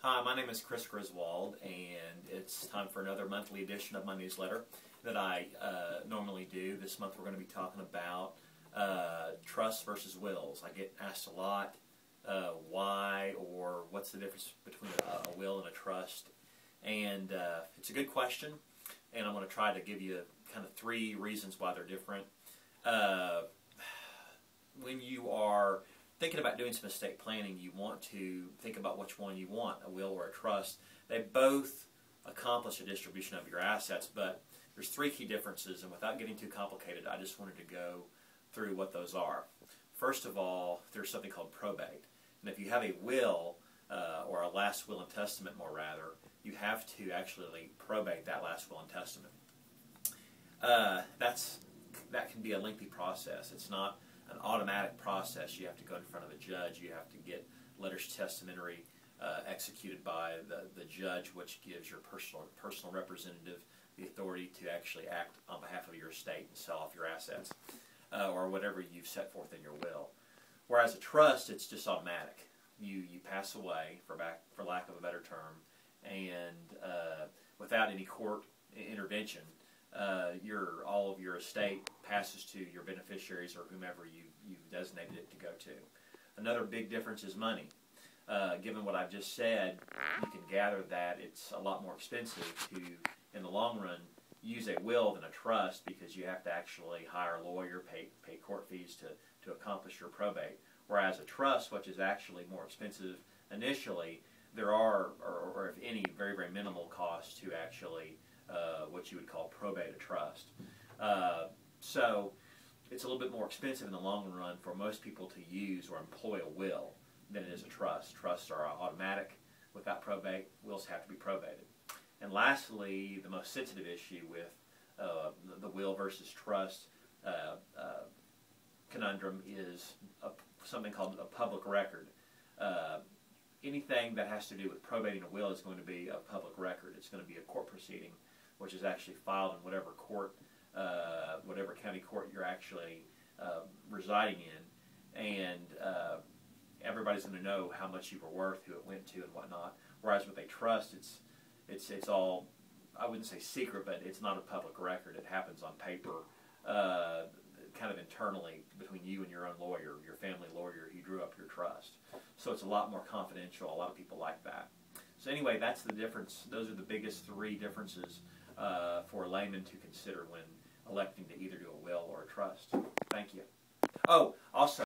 Hi, my name is Chris Griswold, and it's time for another monthly edition of my newsletter that I normally do. This month we're going to be talking about trusts versus wills. I get asked a lot why or what's the difference between a will and a trust, and it's a good question, and I'm going to try to give you kind of three reasons why they're different. When you are thinking about doing some estate planning, you want to think about which one you want, a will or a trust. They both accomplish a distribution of your assets, but there's three key differences, and without getting too complicated, I just wanted to go through what those are. First of all, there's something called probate. And if you have a will, or a last will and testament more rather, you have to actually probate that last will and testament. That can be a lengthy process. It's not an automatic process. You have to go in front of a judge. You have to get letters testamentary executed by the judge, which gives your personal representative the authority to actually act on behalf of your estate and sell off your assets or whatever you've set forth in your will. Whereas a trust, it's just automatic. You pass away, for lack of a better term, and without any court intervention, all of your estate passes to your beneficiaries or whomever you've designated it to go to. Another big difference is money. Given what I've just said, you can gather that it's a lot more expensive to, in the long run, use a will than a trust, because you have to actually hire a lawyer, pay court fees to accomplish your probate. Whereas a trust, which is actually more expensive initially, there are, or if any, very, very minimal costs to actually what you would call probate a trust. So it's a little bit more expensive in the long run for most people to use or employ a will than it is a trust. Trusts are automatic without probate. Wills have to be probated. And lastly, the most sensitive issue with the will versus trust conundrum is something called a public record. Anything that has to do with probating a will is going to be a public record. It's going to be a court proceeding, which is actually filed in whatever court, whatever county court you're actually residing in, and everybody's going to know how much you were worth, who it went to, and whatnot. Whereas with a trust, it's all, I wouldn't say secret, but it's not a public record. It happens on paper, kind of internally between you and your own lawyer, your family lawyer who drew up your trust. So it's a lot more confidential. A lot of people like that. So anyway, that's the difference. Those are the biggest three differences for a layman to consider when electing to either do a will or a trust. Thank you. Oh, also,